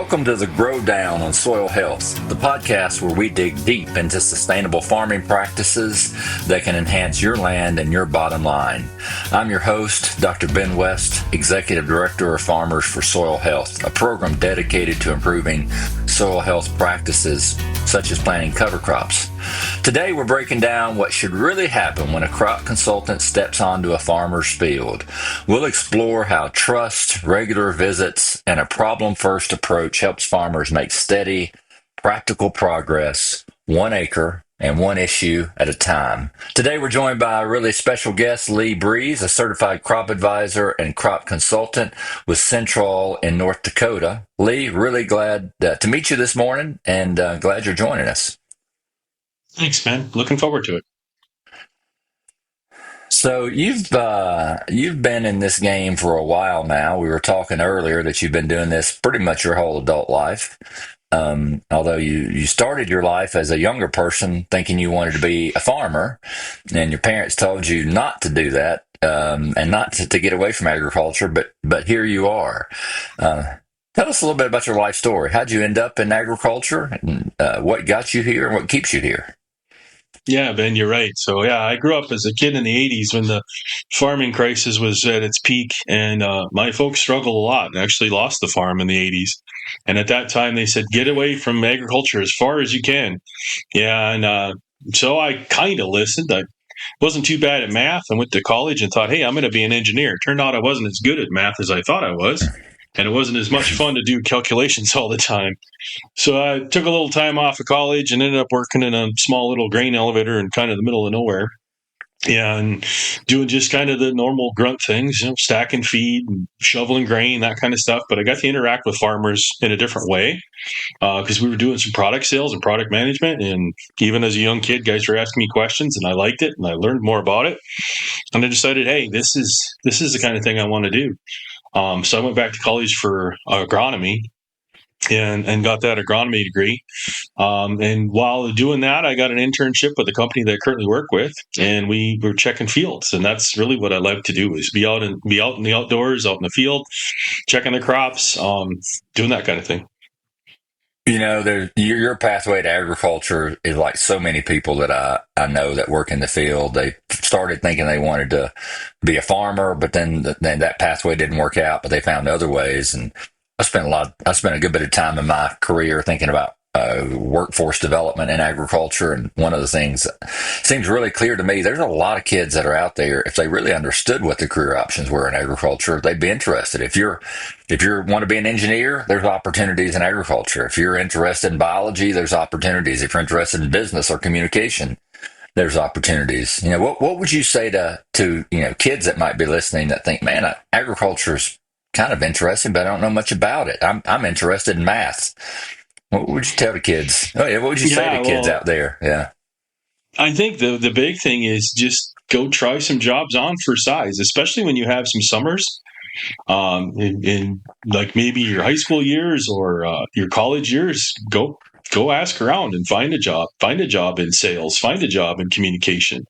Welcome to the Grow Down on Soil Health, the podcast where we dig deep into sustainable farming practices that can enhance your land and your bottom line. I'm your host, Dr. Ben West, Executive Director of Farmers for Soil Health, a program dedicated to improving soil health practices such as planting cover crops. Today we're breaking down what should really happen when a crop consultant steps onto a farmer's field. We'll explore how trust, regular visits, and a problem-first approach helps farmers make steady, practical progress, 1 acre and 1 issue at a time. Today we're joined by a really special guest, Lee Briese, a certified crop advisor and crop consultant with Centrol in North Dakota. Lee, really glad to meet you this morning and glad you're joining us. Thanks, man. Looking forward to it. So you've been in this game for a while now. We were talking earlier that you've been doing this pretty much your whole adult life. Although you started your life as a younger person thinking you wanted to be a farmer, and your parents told you not to do that, and not to get away from agriculture, but here you are. Tell us a little bit about your life story. How'd you end up in agriculture, and what got you here and what keeps you here? Yeah, Ben, you're right. So, I grew up as a kid in the 80s when the farming crisis was at its peak, and my folks struggled a lot and actually lost the farm in the 80s. And at that time, they said, get away from agriculture as far as you can. So I kind of listened. I wasn't too bad at math. I went to college and thought, hey, I'm going to be an engineer. Turned out I wasn't as good at math as I thought I was. And it wasn't as much fun to do calculations all the time. So I took a little time off of college and ended up working in a small little grain elevator in kind of the middle of nowhere. Yeah, and doing just kind of the normal grunt things, stacking feed, and shoveling grain, that kind of stuff. But I got to interact with farmers in a different way because we were doing some product sales and product management. And even as a young kid, guys were asking me questions, and I liked it, and I learned more about it. And I decided, hey, this is the kind of thing I want to do. So I went back to college for agronomy and got that agronomy degree. And while doing that, I got an internship with the company that I currently work with, and we were checking fields. And that's really what I love to do, is be out in the outdoors, out in the field, checking the crops, doing that kind of thing. You know, your pathway to agriculture is like so many people that I know that work in the field. They started thinking they wanted to be a farmer, but then that pathway didn't work out, but they found other ways. And I spent a good bit of time in my career thinking about workforce development in agriculture. And one of the things that seems really clear to me, there's a lot of kids that are out there, if they really understood what the career options were in agriculture, they'd be interested. If you want to be an engineer, there's opportunities in agriculture. If you're interested in biology, there's opportunities. If you're interested in business or communication, there's opportunities. You know, what would you say to kids that might be listening that think, man, agriculture's kind of interesting, but I don't know much about it. I'm interested in math. What would you tell the kids? Oh, yeah, what would you say to kids out there? Yeah, I think the big thing is just go try some jobs on for size, especially when you have some summers in like maybe your high school years or your college years. Go ask around and find a job. Find a job in sales. Find a job in communication.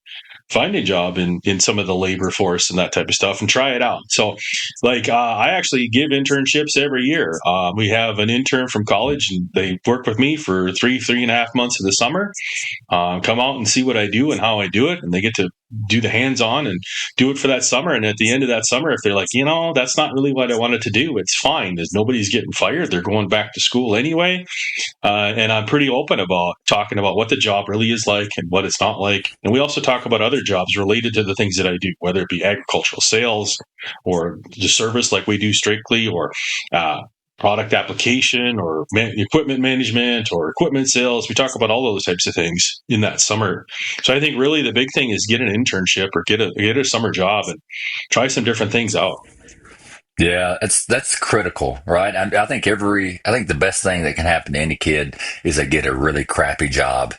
Find a job in some of the labor force and that type of stuff and try it out. So I actually give internships every year. We have an intern from college, and they work with me for three and a half months of the summer, come out and see what I do and how I do it. And they get to do the hands-on and do it for that summer. And at the end of that summer, if they're like, that's not really what I wanted to do, it's fine. Nobody's getting fired. They're going back to school anyway. And I'm pretty open about talking about what the job really is like and what it's not like. And we also talk about other jobs related to the things that I do, whether it be agricultural sales or the service like we do strictly, or product application or equipment management or equipment sales. We talk about all those types of things in that summer. So I think really the big thing is get an internship or get a summer job and try some different things out. Yeah, that's critical, right? I think the best thing that can happen to any kid is they get a really crappy job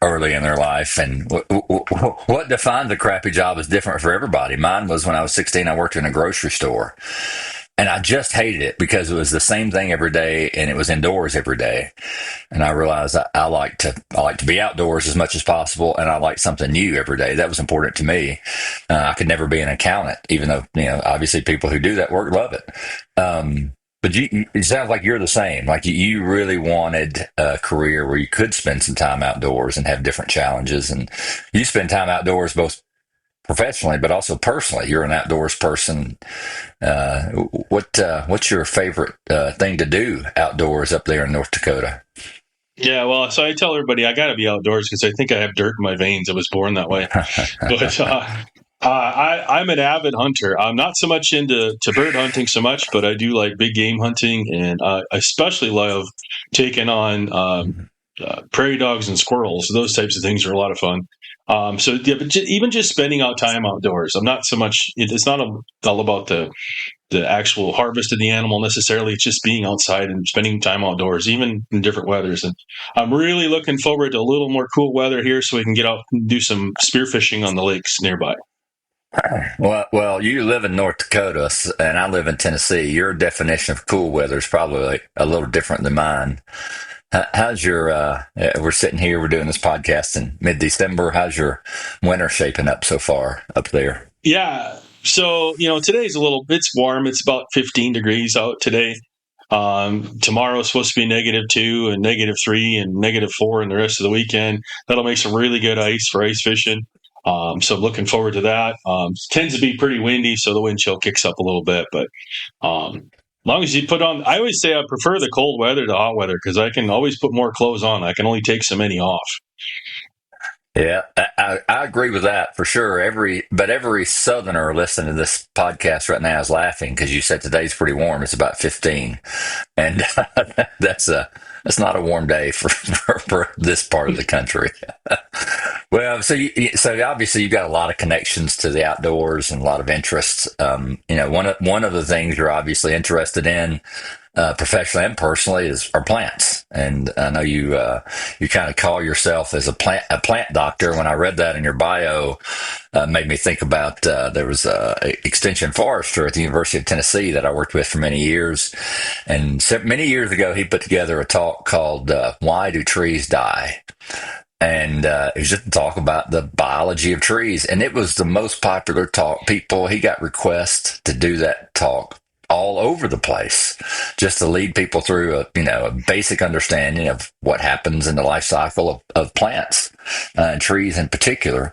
early in their life. And what defines a crappy job is different for everybody. Mine was when I was 16, I worked in a grocery store. And I just hated it because it was the same thing every day, and it was indoors every day. And I realized I like to be outdoors as much as possible, and I like something new every day. That was important to me. I could never be an accountant, even though obviously people who do that work love it. But But it sounds like you're the same. Like you really wanted a career where you could spend some time outdoors and have different challenges. And you spend time outdoors both professionally, but also personally. You're an outdoors person. Uh, what's your favorite thing to do outdoors up there in North Dakota? Yeah, well, so I tell everybody I got to be outdoors because I think I have dirt in my veins. I was born that way. But I'm an avid hunter. I'm not so much into bird hunting so much, but I do like big game hunting, and I especially love taking on prairie dogs and squirrels. Those types of things are a lot of fun. So yeah, but even just spending out time outdoors, I'm not so much. It's not all about the actual harvest of the animal necessarily. It's just being outside and spending time outdoors, even in different weathers. And I'm really looking forward to a little more cool weather here so we can get out and do some spearfishing on the lakes nearby. Well, you live in North Dakota, and I live in Tennessee. Your definition of cool weather is probably a little different than mine. How's your? We're sitting here. We're doing this podcast in mid-December. How's your winter shaping up so far up there? Yeah. So, today's it's warm. It's about 15 degrees out today. Tomorrow is supposed to be -2 and -3 and -4 and the rest of the weekend. That'll make some really good ice for ice fishing. So I'm looking forward to that. Tends to be pretty windy, so the wind chill kicks up a little bit. But as long as you put on, I always say I prefer the cold weather to hot weather because I can always put more clothes on. I can only take so many off. Yeah, I agree with that for sure. Every Southerner listening to this podcast right now is laughing because you said today's pretty warm. It's about 15, and that's that's not a warm day for this part of the country. Well, so obviously you've got a lot of connections to the outdoors and a lot of interests. One of the things you're obviously interested in, professionally and personally, are plants. And I know you kind of call yourself as a plant doctor. When I read that in your bio, made me think about there was a extension forester at the University of Tennessee that I worked with for many years, and many years ago he put together a talk called "Why Do Trees Die?" And it was just to talk about the biology of trees, and it was the most popular talk. He got requests to do that talk all over the place, just to lead people through a basic understanding of what happens in the life cycle of plants and trees in particular.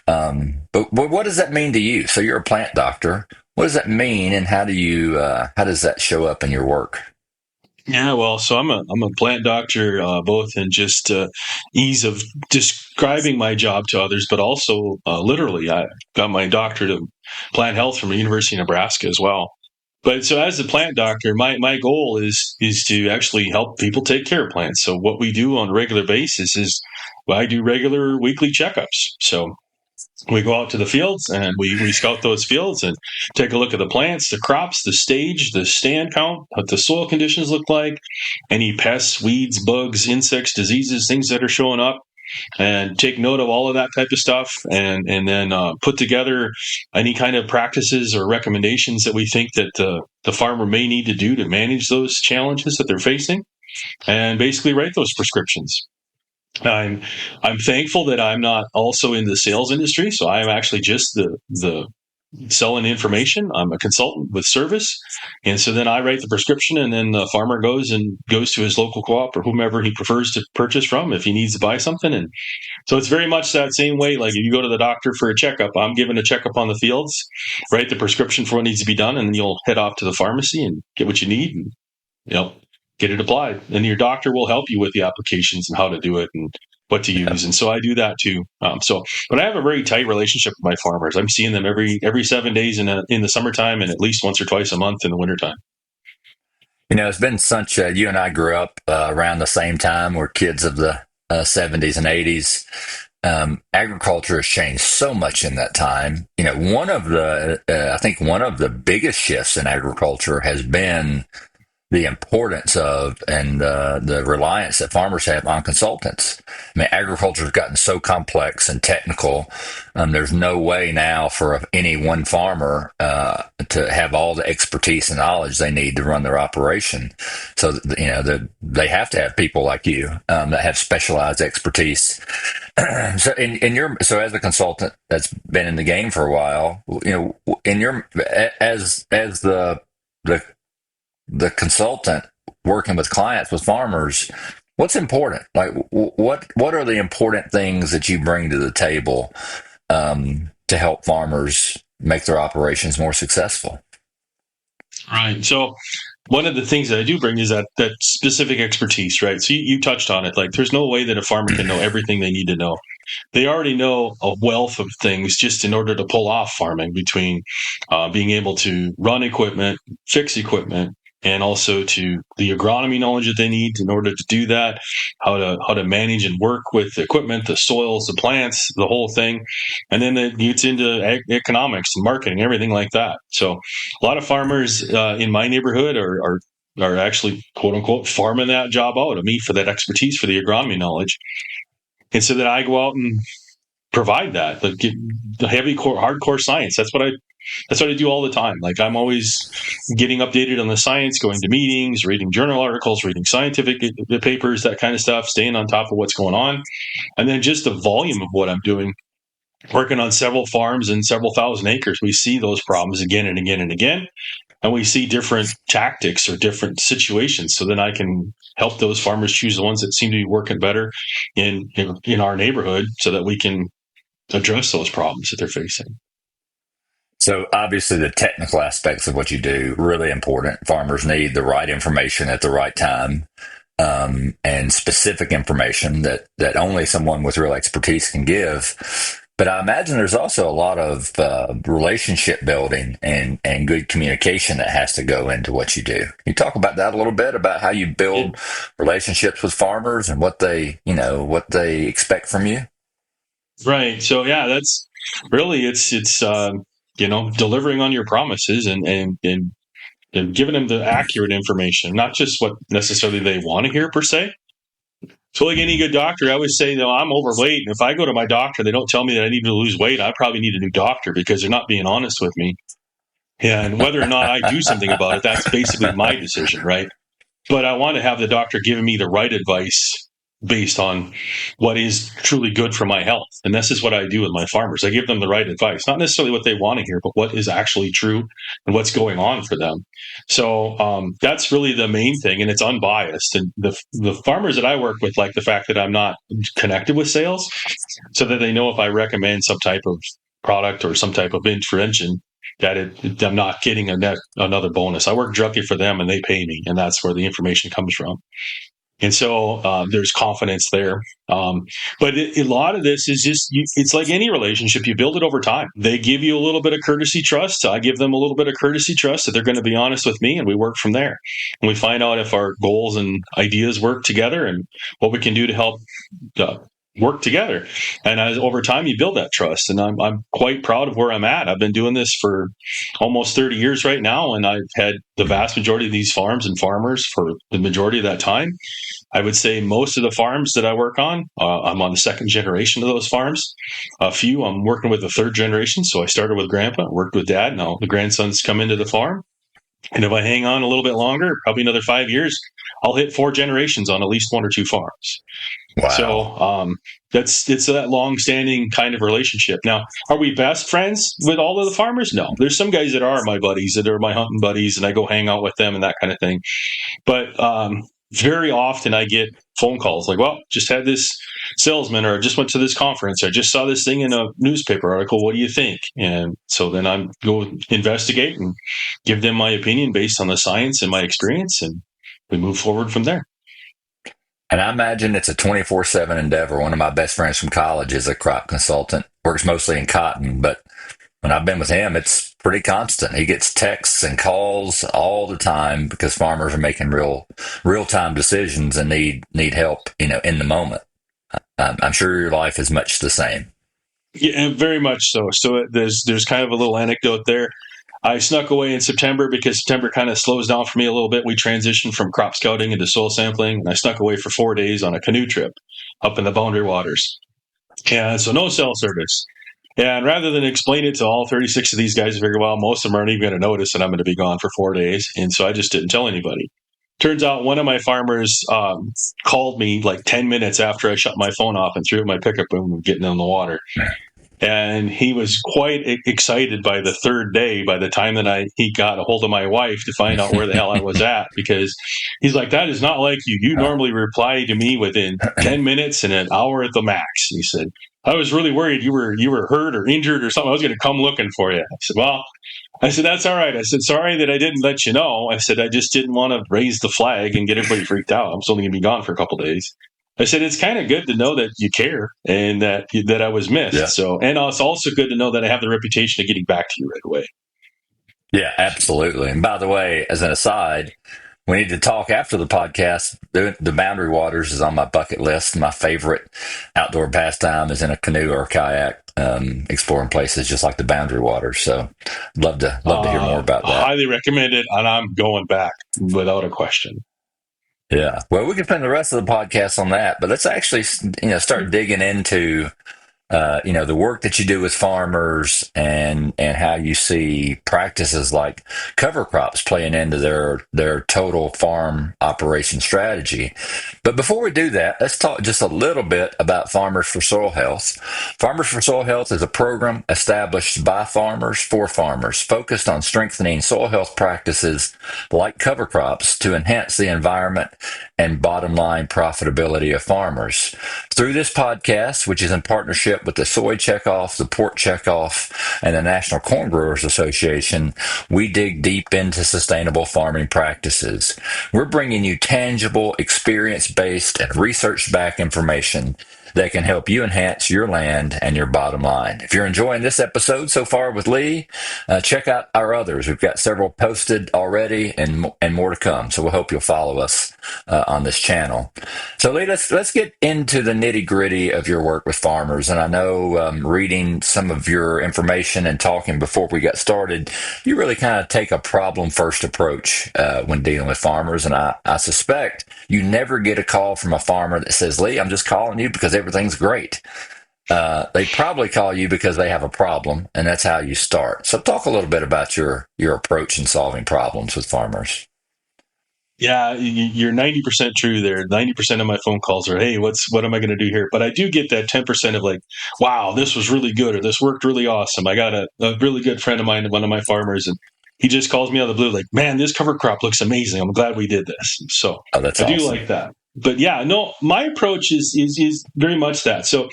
But what does that mean to you? So you're a plant doctor. What does that mean, and how does that show up in your work? Yeah, well, so I'm a plant doctor, both in just ease of describing my job to others, but also literally, I got my doctorate of plant health from the University of Nebraska as well. But so as a plant doctor, my goal is to actually help people take care of plants. So what we do on a regular basis is I do regular weekly checkups. So we go out to the fields and we scout those fields and take a look at the plants, the crops, the stage, the stand count, what the soil conditions look like, any pests, weeds, bugs, insects, diseases, things that are showing up, and take note of all of that type of stuff, and then put together any kind of practices or recommendations that we think that the farmer may need to do to manage those challenges that they're facing, and basically write those prescriptions. I'm I'm thankful that I'm not also in the sales industry, so I am actually just the selling information. I'm a consultant with service, and so then I write the prescription, and then the farmer goes to his local co-op or whomever he prefers to purchase from if he needs to buy something. And so it's very much that same way. Like if you go to the doctor for a checkup, I'm given a checkup on the fields, write the prescription for what needs to be done, and then you'll head off to the pharmacy and get what you need, and you know get it applied. And your doctor will help you with the applications and how to do it and what to use. And so I do that too. But I have a very tight relationship with my farmers. I'm seeing them every 7 days in the summertime and at least once or twice a month in the wintertime. It's been such. You and I grew up around the same time. We're kids of the '70s and '80s. Agriculture has changed so much in that time. I think one of the biggest shifts in agriculture has been the importance of and the reliance that farmers have on consultants. I mean, agriculture has gotten so complex and technical. There's no way now for any one farmer to have all the expertise and knowledge they need to run their operation. So, they have to have people like you that have specialized expertise. So as a consultant that's been in the game for a while, in your as the the consultant working with clients, with farmers, what's important? Like, what are the important things that you bring to the table to help farmers make their operations more successful? Right. So one of the things that I do bring is that specific expertise, right? So you touched on it. Like, there's no way that a farmer can know everything they need to know. They already know a wealth of things just in order to pull off farming, between being able to run equipment, fix equipment, and also to the agronomy knowledge that they need in order to do that, how to manage and work with the equipment, the soils, the plants, the whole thing. And then it gets into economics and marketing, everything like that. So a lot of farmers in my neighborhood are actually, quote unquote, farming that job out of me for that expertise, for the agronomy knowledge. And so that I go out and provide that, like, get the heavy core, hardcore science. That's what I do all the time. Like, I'm always getting updated on the science, going to meetings, reading journal articles, reading scientific papers, that kind of stuff, staying on top of what's going on. And then just the volume of what I'm doing, working on several farms and several thousand acres, we see those problems again and again and again. And we see different tactics or different situations. So then I can help those farmers choose the ones that seem to be working better in our neighborhood, so that we can address those problems that they're facing. So obviously the technical aspects of what you do, really important. Farmers need the right information at the right time, and specific information that only someone with real expertise can give. But I imagine there's also a lot of relationship building and good communication that has to go into what you do. Can you talk about that a little bit, about how you It, build relationships with farmers and what they expect from you? right. So yeah, that's really, it's delivering on your promises, and giving them the accurate information, not just what necessarily they want to hear per se. So, like any good doctor, I always say, though, I'm overweight, and if I go to my doctor, they don't tell me that I need to lose weight, I probably need a new doctor, because they're not being honest with me. And whether or not I do something about it, that's basically my decision, right? But I want to have the doctor giving me the right advice based on what is truly good for my health. And this is what I do with my farmers. I give them the right advice, not necessarily what they want to hear, but what is actually true and what's going on for them. So that's really the main thing, and it's unbiased. And the farmers that I work with like the fact that I'm not connected with sales, so that they know if I recommend some type of product or some type of intervention, that I'm not getting another bonus. I work directly for them and they pay me, and that's where the information comes from. And so there's confidence there. But a lot of this is just, it's like any relationship, you build it over time. They give you a little bit of courtesy trust. I give them a little bit of courtesy trust that they're going to be honest with me, and we work from there. And we find out if our goals and ideas work together, and what we can do to help work together. And over time, you build that trust. And I'm quite proud of where I'm at. I've been doing this for almost 30 years right now, and I've had the vast majority of these farms and farmers for the majority of that time. I would say most of the farms that I work on, I'm on the second generation of those farms. A few I'm working with the third generation. So I started with grandpa, worked with dad. Now the grandsons come into the farm. And if I hang on a little bit longer, probably another 5 years, I'll hit 4 generations on at least one or two farms. So Wow. it's that long-standing kind of relationship. Now, are we best friends with all of the farmers? No. There's some guys that are my buddies, that are my hunting buddies, and I go hang out with them and that kind of thing. But very often I get phone calls like, well, just had this salesman, or just went to this conference, or I just saw this thing in a newspaper article. What do you think? And so then I go investigate and give them my opinion based on the science and my experience, and we move forward from there. And I imagine it's a 24/7 endeavor. One of my best friends from college is a crop consultant, works mostly in cotton, but when I've been with him, it's pretty constant. He gets texts and calls all the time because farmers are making real time decisions and need help, in the moment. I'm sure your life is much the same. Yeah, very much so. So there's kind of a little anecdote there. I snuck away in September because September kind of slows down for me a little bit. We transitioned from crop scouting into soil sampling, and I snuck away for 4 days on a canoe trip up in the Boundary Waters. And so no cell service. And rather than explain it to all 36 of these guys, I figured, well, most of them aren't even going to notice that I'm going to be gone for 4 days. And so I just didn't tell anybody. Turns out one of my farmers called me like 10 minutes after I shut my phone off and threw it in my pickup boom and getting in the water. And he was quite excited by the third day, by the time that he got a hold of my wife to find out where the hell I was at, because he's like, that is not like you. You normally reply to me within 10 minutes and an hour at the max. He said, I was really worried you were hurt or injured or something. I was going to come looking for you. I said, well, that's all right. I said, sorry that I didn't let you know. I said, I just didn't want to raise the flag and get everybody freaked out. I'm still only going to be gone for a couple of days. I said, it's kind of good to know that you care and that I was missed. Yeah. So, and it's also good to know that I have the reputation of getting back to you right away. Yeah, absolutely. And by the way, as an aside, we need to talk after the podcast. The Boundary Waters is on my bucket list. My favorite outdoor pastime is in a canoe or a kayak, exploring places just like the Boundary Waters. So love to hear more about that. Highly recommend it. And I'm going back without a question. Yeah. Well, we can spend the rest of the podcast on that, but let's actually, start digging into, the work that you do with farmers and how you see practices like cover crops playing into their total farm operation strategy. But before we do that, let's talk just a little bit about Farmers for Soil Health. Farmers for Soil Health is a program established by farmers for farmers, focused on strengthening soil health practices like cover crops to enhance the environment and bottom line profitability of farmers. Through this podcast, which is in partnership with the Soy Checkoff, the Pork Checkoff, and the National Corn Growers Association, we dig deep into sustainable farming practices. We're bringing you tangible, experience-based, and research-backed information that can help you enhance your land and your bottom line. If you're enjoying this episode so far with Lee, check out our others. We've got several posted already and more to come. So we hope you'll follow us on this channel. So Lee, let's get into the nitty gritty of your work with farmers. And I know reading some of your information and talking before we got started, you really kind of take a problem first approach when dealing with farmers. And I suspect you never get a call from a farmer that says, Lee, I'm just calling you because everything's great. They probably call you because they have a problem, and that's how you start. So talk a little bit about your approach in solving problems with farmers. Yeah, you're 90% true there. 90% of my phone calls are, hey, what am I going to do here? But I do get that 10% of like, wow, this was really good, or this worked really awesome. I got a really good friend of mine, one of my farmers, and he just calls me out of the blue like, man, this cover crop looks amazing. I'm glad we did this. So That's I do awesome. like that. But yeah, no, my approach is very much that. So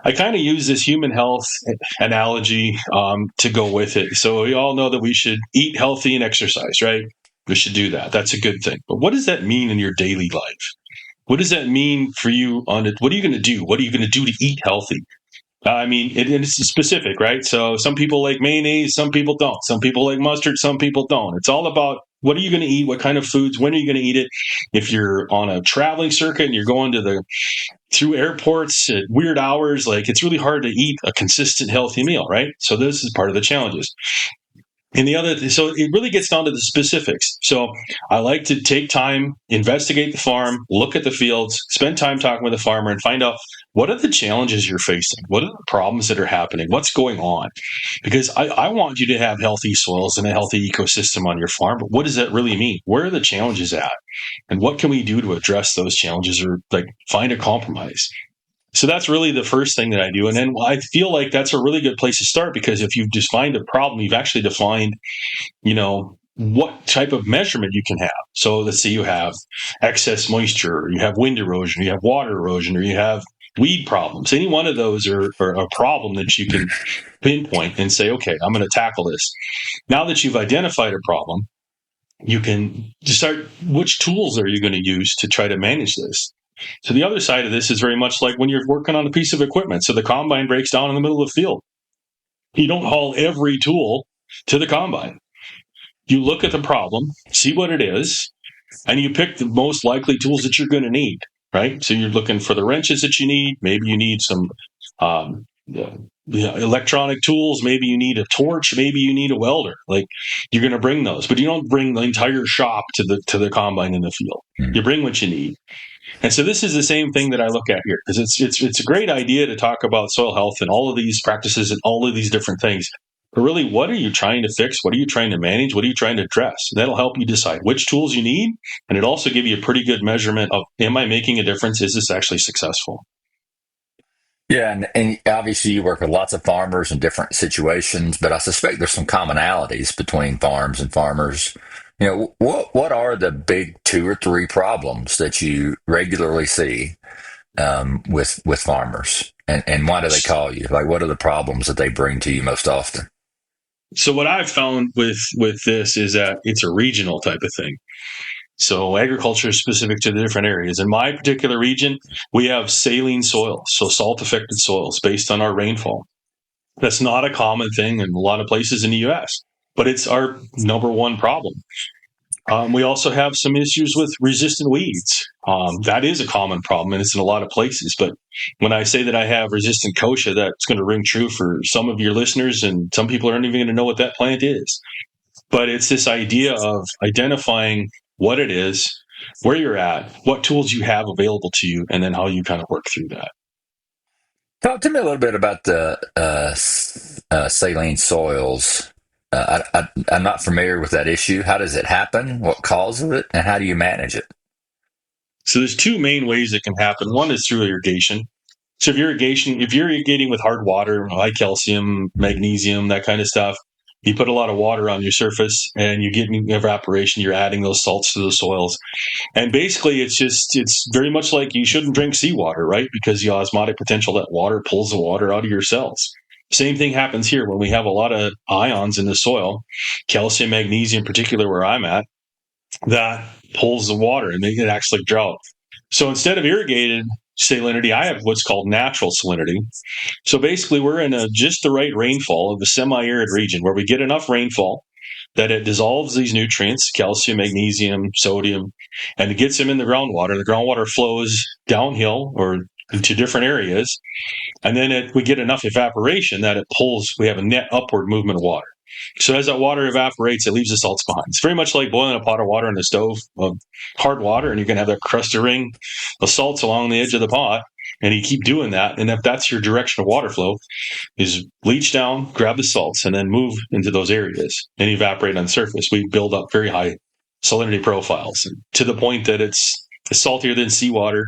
I kind of use this human health analogy to go with it. So we all know that we should eat healthy and exercise, right? We should do that. That's a good thing. But what does that mean in your daily life? What does that mean for you on it? What are you going to do? What are you going to do to eat healthy? I mean, it's specific, right? So some people like mayonnaise, some people don't. Some people like mustard, some people don't. It's all about what are you going to eat? What kind of foods? When are you going to eat it? If you're on a traveling circuit and you're going through airports at weird hours, like it's really hard to eat a consistent, healthy meal, right? So this is part of the challenges. And so it really gets down to the specifics. So I like to take time, investigate the farm, look at the fields, spend time talking with the farmer and find out what are the challenges you're facing? What are the problems that are happening? What's going on? Because I want you to have healthy soils and a healthy ecosystem on your farm. But what does that really mean? Where are the challenges at? And what can we do to address those challenges or like find a compromise? So that's really the first thing that I do. And then I feel like that's a really good place to start because if you've defined a problem, you've actually defined, what type of measurement you can have. So let's say you have excess moisture, or you have wind erosion, or you have water erosion, or you have weed problems. Any one of those are a problem that you can pinpoint and say, okay, I'm going to tackle this. Now that you've identified a problem, you can start, which tools are you going to use to try to manage this? So the other side of this is very much like when you're working on a piece of equipment. So the combine breaks down in the middle of the field. You don't haul every tool to the combine. You look at the problem, see what it is, and you pick the most likely tools that you're going to need, right? So you're looking for the wrenches that you need. Maybe you need some electronic tools. Maybe you need a torch. Maybe you need a welder. Like you're going to bring those, but you don't bring the entire shop to the combine in the field. You bring what you need. And so this is the same thing that I look at here because it's a great idea to talk about soil health and all of these practices and all of these different things. But really, what are you trying to fix? What are you trying to manage? What are you trying to address? That'll help you decide which tools you need. And it'll also give you a pretty good measurement of, am I making a difference? Is this actually successful? Yeah, and obviously you work with lots of farmers in different situations, but I suspect there's some commonalities between farms and farmers. What are the big two or three problems that you regularly see with farmers, and why do they call you? Like, what are the problems that they bring to you most often? So what I've found with this is that it's a regional type of thing. So agriculture is specific to the different areas. In my particular region, we have saline soils, so salt affected soils based on our rainfall. That's not a common thing in a lot of places in the US, but it's our number one problem. We also have some issues with resistant weeds. That is a common problem, and it's in a lot of places. But when I say that I have resistant kochia, that's going to ring true for some of your listeners, and some people aren't even going to know what that plant is. But it's this idea of identifying what it is, where you're at, what tools you have available to you, and then how you kind of work through that. Talk to me a little bit about the saline soils. I'm not familiar with that issue. How does it happen? What causes it? And how do you manage it? So there's two main ways it can happen. One is through irrigation. So if you're irrigating with hard water, high calcium, magnesium, that kind of stuff, you put a lot of water on your surface and you get evaporation, you're adding those salts to the soils. And basically it's very much like you shouldn't drink seawater, right? Because the osmotic potential that water pulls the water out of your cells. Same thing happens here when we have a lot of ions in the soil, calcium, magnesium, in particular where I'm at, that pulls the water and make it actually drought. So instead of irrigated salinity, I have what's called natural salinity. So basically, we're in just the right rainfall of a semi-arid region where we get enough rainfall that it dissolves these nutrients, calcium, magnesium, sodium, and it gets them in the groundwater. The groundwater flows downhill or into different areas, and then we get enough evaporation that it pulls. We have a net upward movement of water. So as that water evaporates, it leaves the salts behind. It's very much like boiling a pot of water in the stove of hard water, and you're going to have that crusty ring of salts along the edge of the pot. And you keep doing that, and if that's your direction of water flow, is leach down, grab the salts, and then move into those areas and evaporate on the surface. We build up very high salinity profiles to the point that it's saltier than seawater,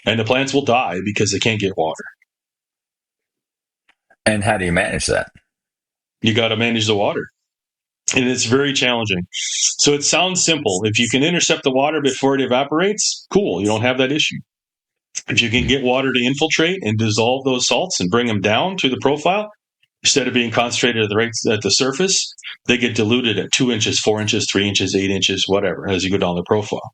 and the plants will die because they can't get water. And how do you manage that? You got to manage the water. And it's very challenging. So it sounds simple. If you can intercept the water before it evaporates, cool, you don't have that issue. If you can get water to infiltrate and dissolve those salts and bring them down to the profile, instead of being concentrated at the surface, they get diluted at 2 inches, 4 inches, 3 inches, 8 inches, whatever, as you go down the profile.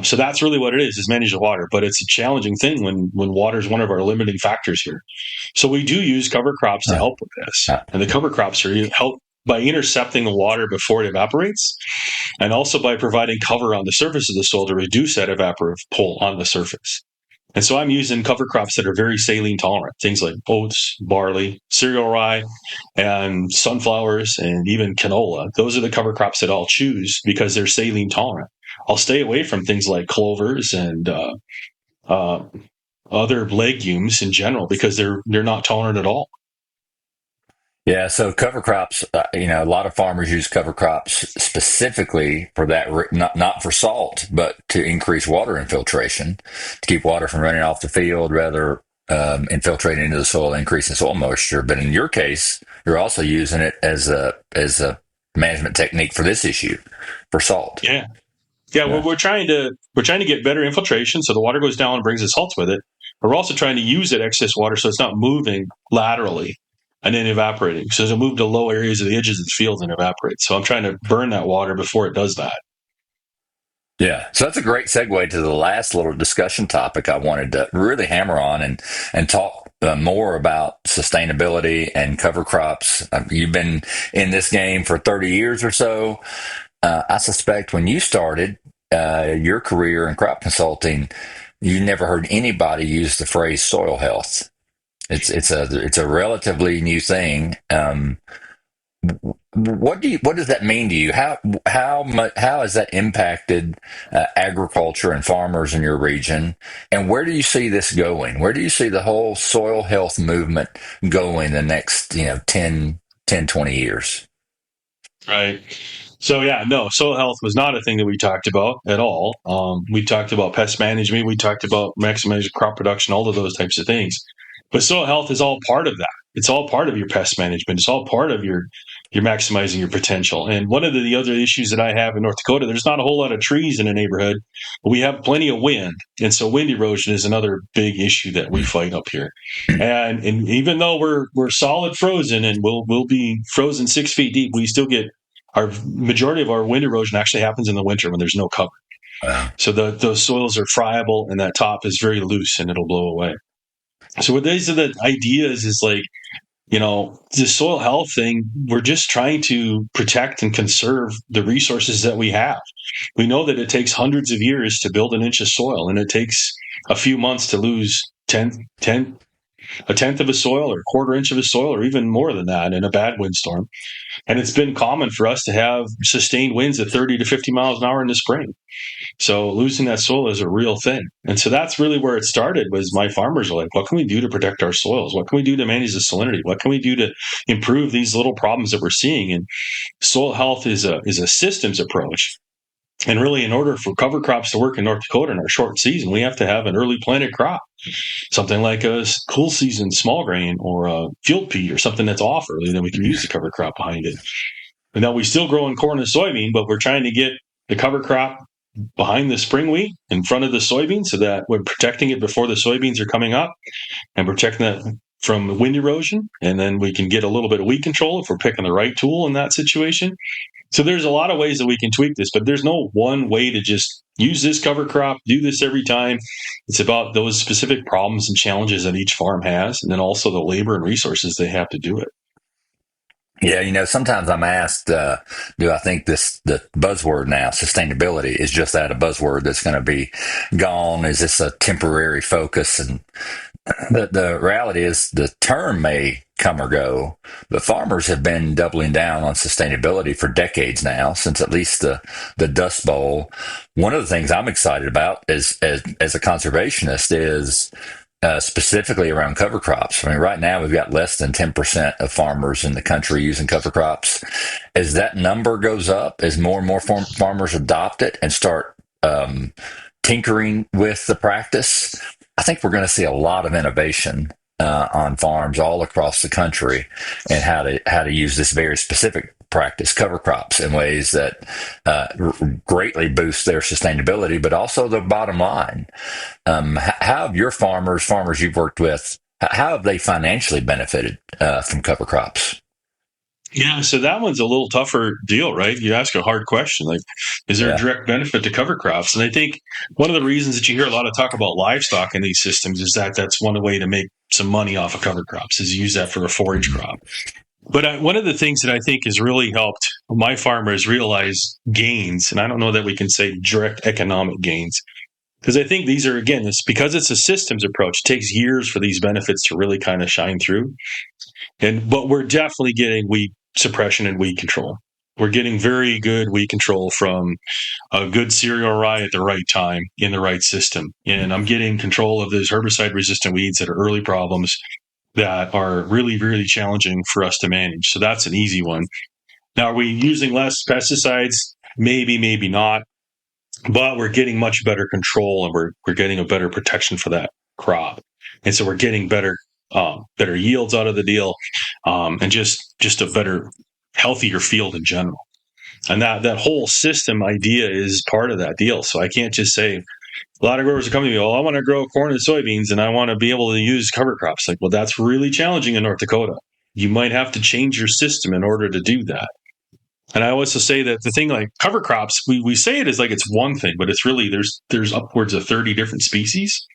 So that's really what it is manage the water. But it's a challenging thing when water is one of our limiting factors here. So we do use cover crops to help with this. And the cover crops are help by intercepting the water before it evaporates, and also by providing cover on the surface of the soil to reduce that evaporative pull on the surface. And so I'm using cover crops that are very saline tolerant, things like oats, barley, cereal rye, and sunflowers, and even canola. Those are the cover crops that I'll choose because they're saline tolerant. I'll stay away from things like clovers and other legumes in general because they're not tolerant at all. Yeah, so cover crops, a lot of farmers use cover crops specifically for that, not for salt, but to increase water infiltration, to keep water from running off the field, rather infiltrating into the soil, increasing soil moisture. But in your case, you're also using it as a management technique for this issue, for salt. Yeah, yeah. Yeah. Well, we're trying to get better infiltration, so the water goes down and brings the salts with it. We're also trying to use that excess water so it's not moving laterally and then evaporating. So it'll move to low areas of the edges of the field and evaporate. So I'm trying to burn that water before it does that. Yeah, so that's a great segue to the last little discussion topic I wanted to really hammer on and talk more about sustainability and cover crops. You've been in this game for 30 years or so. I suspect when you started your career in crop consulting, you never heard anybody use the phrase soil health. It's a relatively new thing. What does that mean to you? How has that impacted agriculture and farmers in your region? And where do you see this going? Where do you see the whole soil health movement going the next 20 years? Right. So yeah, no, soil health was not a thing that we talked about at all. We talked about pest management. We talked about maximizing crop production, all of those types of things. But soil health is all part of that. It's all part of your pest management. It's all part of your maximizing your potential. And one of the other issues that I have in North Dakota, there's not a whole lot of trees in the neighborhood, but we have plenty of wind. And so wind erosion is another big issue that we fight up here. And even though we're solid frozen and we'll be frozen 6 feet deep, we still get our majority of our wind erosion actually happens in the winter when there's no cover. Wow. So those soils are friable and that top is very loose and it'll blow away. So what these are the ideas is like, the soil health thing, we're just trying to protect and conserve the resources that we have. We know that it takes hundreds of years to build an inch of soil, and it takes a few months to lose a tenth of a soil or a quarter inch of a soil or even more than that in a bad windstorm. And it's been common for us to have sustained winds at 30 to 50 miles an hour in the spring. So losing that soil is a real thing. And so that's really where it started, was my farmers are like, what can we do to protect our soils? What can we do to manage the salinity? What can we do to improve these little problems that we're seeing? And soil health is a systems approach. And really, in order for cover crops to work in North Dakota in our short season, we have to have an early planted crop, something like a cool season small grain or a field pea or something that's off early. Then we can use the cover crop behind it. And now we still grow in corn and soybean, but we're trying to get the cover crop behind the spring wheat in front of the soybeans so that we're protecting it before the soybeans are coming up and protecting that from wind erosion. And then we can get a little bit of weed control if we're picking the right tool in that situation. So there's a lot of ways that we can tweak this, but there's no one way to just use this cover crop, do this every time. It's about those specific problems and challenges that each farm has, and then also the labor and resources they have to do it. Yeah, sometimes I'm asked, do I think the buzzword now, sustainability, is just that, a buzzword that's going to be gone? Is this a temporary focus? And the reality is the term may come or go, but farmers have been doubling down on sustainability for decades now, since at least the Dust Bowl. One of the things I'm excited about as a conservationist is specifically around cover crops. I mean, right now we've got less than 10% of farmers in the country using cover crops. As that number goes up, as more and more farmers adopt it and start tinkering with the practice, I think we're going to see a lot of innovation on farms all across the country and how to use this very specific practice, cover crops, in ways that greatly boost their sustainability, but also the bottom line. How have your farmers you've worked with, how have they financially benefited from cover crops? Yeah, so that one's a little tougher deal, right? You ask a hard question, like, is there a Yeah. direct benefit to cover crops? And I think one of the reasons that you hear a lot of talk about livestock in these systems is that that's one way to make some money off of cover crops, is use that for a forage crop. But one of the things that I think has really helped my farmers realize gains, and I don't know that we can say direct economic gains, because I think these are, again, it's because it's a systems approach. It takes years for these benefits to really kind of shine through. But we're definitely getting weed suppression and weed control. We're getting very good weed control from a good cereal rye at the right time in the right system. And I'm getting control of those herbicide resistant weeds that are early problems that are really, really challenging for us to manage. So that's an easy one. Now, are we using less pesticides? Maybe, maybe not. But we're getting much better control, and we're getting a better protection for that crop. And so we're getting better yields out of the deal, and just a better, healthier field in general. And that whole system idea is part of that deal. So I can't just say, a lot of growers are coming to me, well, I want to grow corn and soybeans and I want to be able to use cover crops. Like, well, that's really challenging in North Dakota. You might have to change your system in order to do that. And I also say that the thing like cover crops, we say it as like it's one thing, but it's really, there's upwards of 30 different species.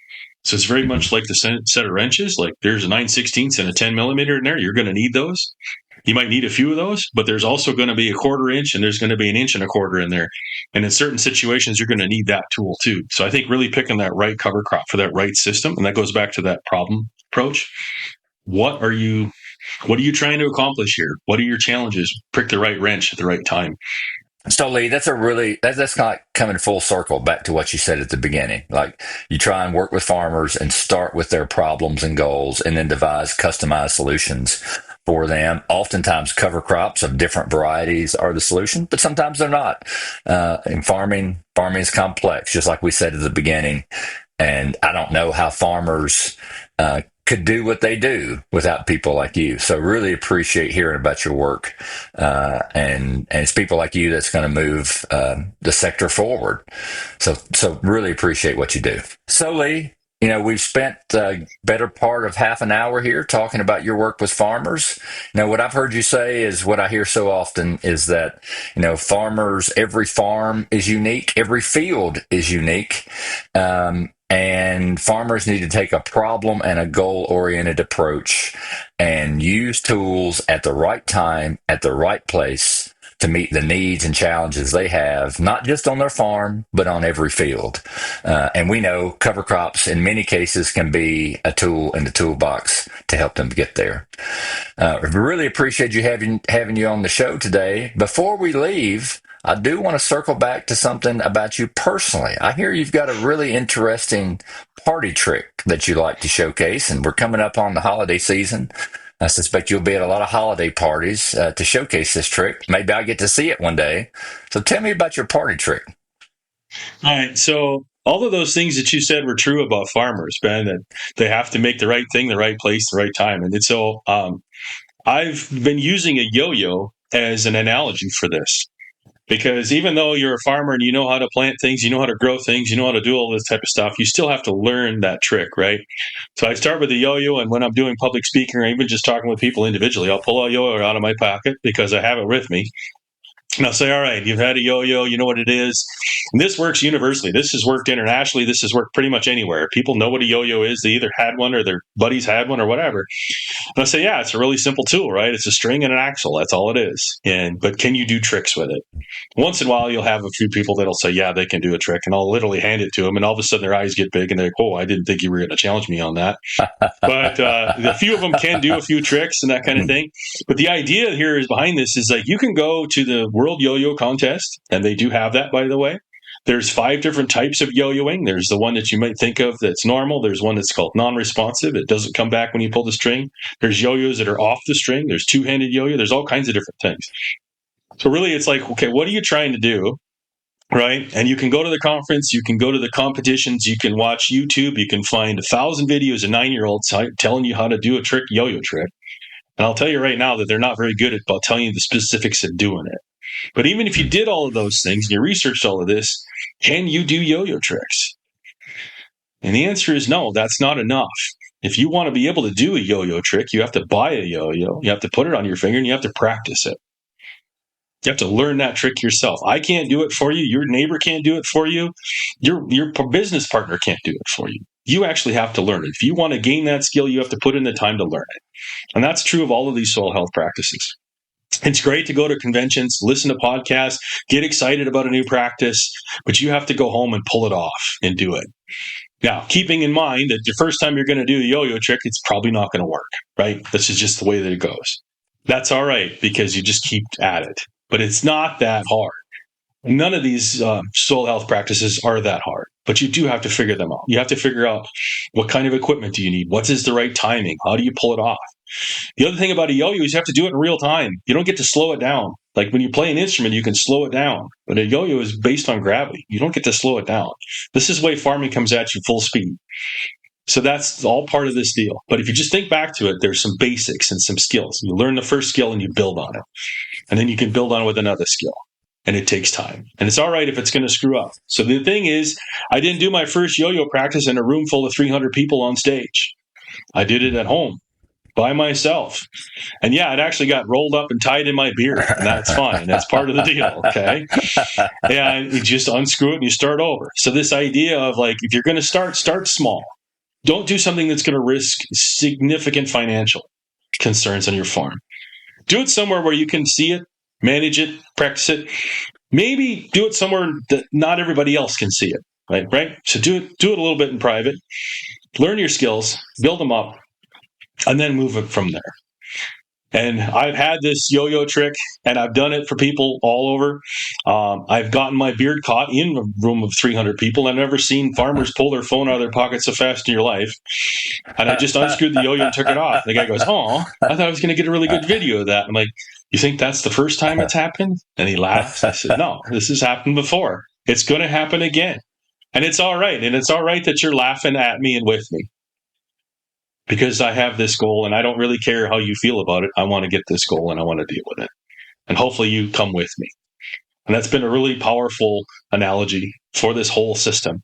So it's very much like the set of wrenches. Like there's a 9/16 and a 10 millimeter in there. You're going to need those. You might need a few of those, but there's also going to be a quarter inch and there's going to be an inch and a quarter in there. And in certain situations, you're going to need that tool too. So I think really picking that right cover crop for that right system, and that goes back to that problem approach. What are you trying to accomplish here? What are your challenges? Prick the right wrench at the right time. So Lee, that's not coming full circle back to what you said at the beginning. Like you try and work with farmers and start with their problems and goals and then devise customized solutions for them. Oftentimes cover crops of different varieties are the solution, but sometimes they're not. In farming is complex, just like we said at the beginning. And I don't know how farmers could do what they do without people like you. So really appreciate hearing about your work. And it's people like you that's going to move the sector forward. So really appreciate what you do. So Lee, we've spent the better part of half an hour here talking about your work with farmers. What I've heard you say is what I hear so often is that, farmers, every farm is unique, every field is unique. And farmers need to take a problem and a goal oriented approach and use tools at the right time, at the right place to meet the needs and challenges they have, not just on their farm, but on every field. And we know cover crops in many cases can be a tool in the toolbox to help them get there. We really appreciate you having you on the show today. Before we leave, I do want to circle back to something about you personally. I hear you've got a really interesting party trick that you like to showcase, and we're coming up on the holiday season. I suspect you'll be at a lot of holiday parties to showcase this trick. Maybe I'll get to see it one day. So tell me about your party trick. All right. So all of those things that you said were true about farmers, Ben, that they have to make the right thing, the right place, the right time. And so I've been using a yo-yo as an analogy for this. Because even though you're a farmer and you know how to plant things, you know how to grow things, you know how to do all this type of stuff, you still have to learn that trick, right? So I start with the yo-yo, and when I'm doing public speaking or even just talking with people individually, I'll pull a yo-yo out of my pocket because I have it with me. And I'll say, all right, you've had a yo-yo, you know what it is. And this works universally. This has worked internationally. This has worked pretty much anywhere. People know what a yo-yo is. They either had one or their buddies had one or whatever. And I say, yeah, it's a really simple tool, right? It's a string and an axle. That's all it is. But can you do tricks with it? Once in a while, you'll have a few people that'll say, yeah, they can do a trick. And I'll literally hand it to them. And all of a sudden, their eyes get big. And they're like, oh, I didn't think you were going to challenge me on that. But a few of them can do a few tricks and that kind of thing. But the idea here is behind this is like you can go to the World Yo-Yo Contest. And they do have that, by the way. There's 5 different types of yo-yoing. There's the one that you might think of that's normal. There's one that's called non-responsive. It doesn't come back when you pull the string. There's yo-yos that are off the string. There's two-handed yo-yo. There's all kinds of different things. So really, it's like, okay, what are you trying to do, right? And you can go to the conference. You can go to the competitions. You can watch YouTube. You can find 1,000 videos of 9-year-olds telling you how to do a trick, yo-yo trick. And I'll tell you right now that they're not very good at telling you the specifics of doing it. But even if you did all of those things and you researched all of this, can you do yo-yo tricks? And the answer is no, that's not enough. If you want to be able to do a yo-yo trick, you have to buy a yo-yo, you have to put it on your finger, and you have to practice it. You have to learn that trick yourself. I can't do it for you. Your neighbor can't do it for you. Your business partner can't do it for you. You actually have to learn it. If you want to gain that skill, you have to put in the time to learn it. And that's true of all of these soil health practices. It's great to go to conventions, listen to podcasts, get excited about a new practice, but you have to go home and pull it off and do it. Now, keeping in mind that the first time you're going to do the yo-yo trick, it's probably not going to work, right? This is just the way that it goes. That's all right because you just keep at it. But it's not that hard. None of these soil health practices are that hard, but you do have to figure them out. You have to figure out what kind of equipment do you need? What is the right timing? How do you pull it off? The other thing about a yo-yo is you have to do it in real time. You don't get to slow it down. Like when you play an instrument, you can slow it down. But a yo-yo is based on gravity. You don't get to slow it down. This is the way farming comes at you full speed. So that's all part of this deal. But if you just think back to it, there's some basics and some skills. You learn the first skill and you build on it. And then you can build on it with another skill. And it takes time. And it's all right if it's going to screw up. So the thing is, I didn't do my first yo-yo practice in a room full of 300 people on stage. I did it at home by myself. And yeah, it actually got rolled up and tied in my beard. And that's fine. That's part of the deal. Okay. And you just unscrew it and you start over. So this idea of like, if you're going to start small. Don't do something that's going to risk significant financial concerns on your farm. Do it somewhere where you can see it, manage it, practice it. Maybe do it somewhere that not everybody else can see it. Right? So do it a little bit in private. Learn your skills, build them up, and then move it from there. And I've had this yo-yo trick, and I've done it for people all over. I've gotten my beard caught in a room of 300 people. I've never seen farmers pull their phone out of their pocket so fast in your life. And I just unscrewed the yo-yo and took it off. The guy goes, "Oh, I thought I was going to get a really good video of that." I'm like, "You think that's the first time it's happened?" And he laughs. I said, "No, this has happened before. It's going to happen again. And it's all right. And it's all right that you're laughing at me and with me." because I have this goal and I don't really care how you feel about it. I want to get this goal and I want to deal with it. And hopefully you come with me. And that's been a really powerful analogy for this whole system.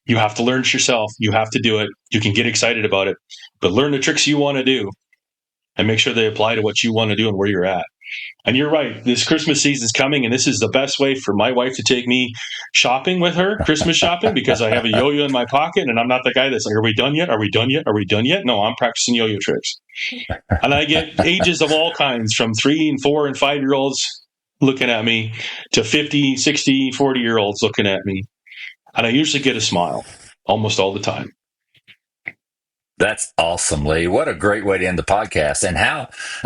You have to learn it yourself. You have to do it. You can get excited about it, but learn the tricks you want to do and make sure they apply to what you want to do and where you're at. And you're right. This Christmas season's coming, and this is the best way for my wife to take me shopping with her, Christmas shopping, because I have a yo-yo in my pocket, and I'm not the guy that's like, are we done yet? Are we done yet? Are we done yet? No, I'm practicing yo-yo tricks. And I get ages of all kinds, from 3 and 4 and 5-year-olds looking at me to 50, 60, 40-year-olds looking at me. And I usually get a smile almost all the time. That's awesome, Lee. What a great way to end the podcast. And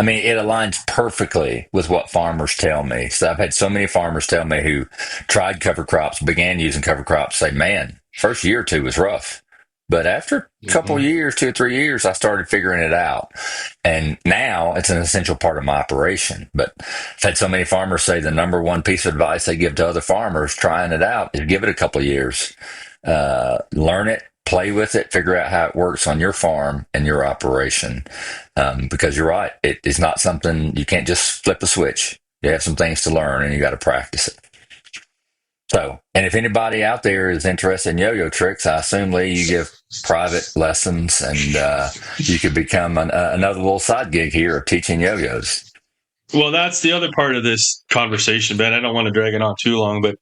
it aligns perfectly with what farmers tell me. So I've had so many farmers tell me who tried cover crops, began using cover crops, say, man, first year or two was rough. But after a couple years, 2 or 3 years, I started figuring it out. And now it's an essential part of my operation. But I've had so many farmers say the number one piece of advice they give to other farmers trying it out is give it a couple of years. Learn it, play with it, figure out how it works on your farm and your operation. Because you're right, it is not something you can't just flip a switch. You have some things to learn and you got to practice it. So, and if anybody out there is interested in yo-yo tricks, I assume, Lee, you give private lessons, and you could become another little side gig here of teaching yo-yos. Well, that's the other part of this conversation, Ben. I don't want to drag it on too long, but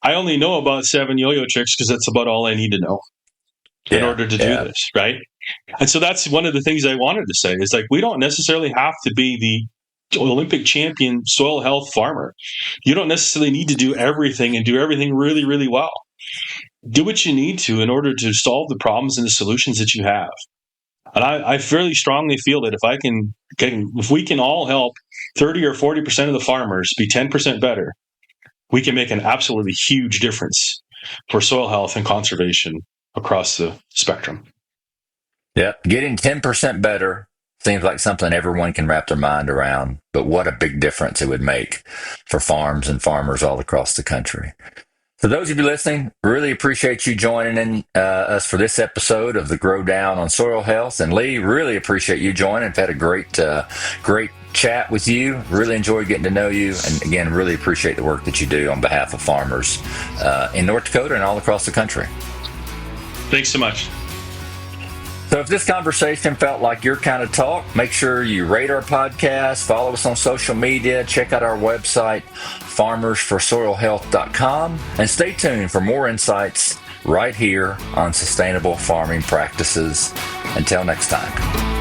I only know about 7 yo-yo tricks because that's about all I need to know in order to do this, right? And so that's one of the things I wanted to say is, like, we don't necessarily have to be the Olympic champion soil health farmer. You don't necessarily need to do everything and do everything really, really well. Do what you need to in order to solve the problems and the solutions that you have. And I fairly strongly feel that if we can all help 30 or 40% of the farmers be 10% better, we can make an absolutely huge difference for soil health and conservation across the spectrum. Yep. Getting 10% better seems like something everyone can wrap their mind around, but what a big difference it would make for farms and farmers all across the country. For those of you listening, really appreciate you joining us for this episode of the Grow Down on Soil Health. And Lee, really appreciate you joining. I've had a great chat with you. Really enjoyed getting to know you. And again, really appreciate the work that you do on behalf of farmers in North Dakota and all across the country. Thanks so much. So if this conversation felt like your kind of talk, make sure you rate our podcast, follow us on social media, check out our website, farmersforsoilhealth.com, and stay tuned for more insights right here on sustainable farming practices. Until next time.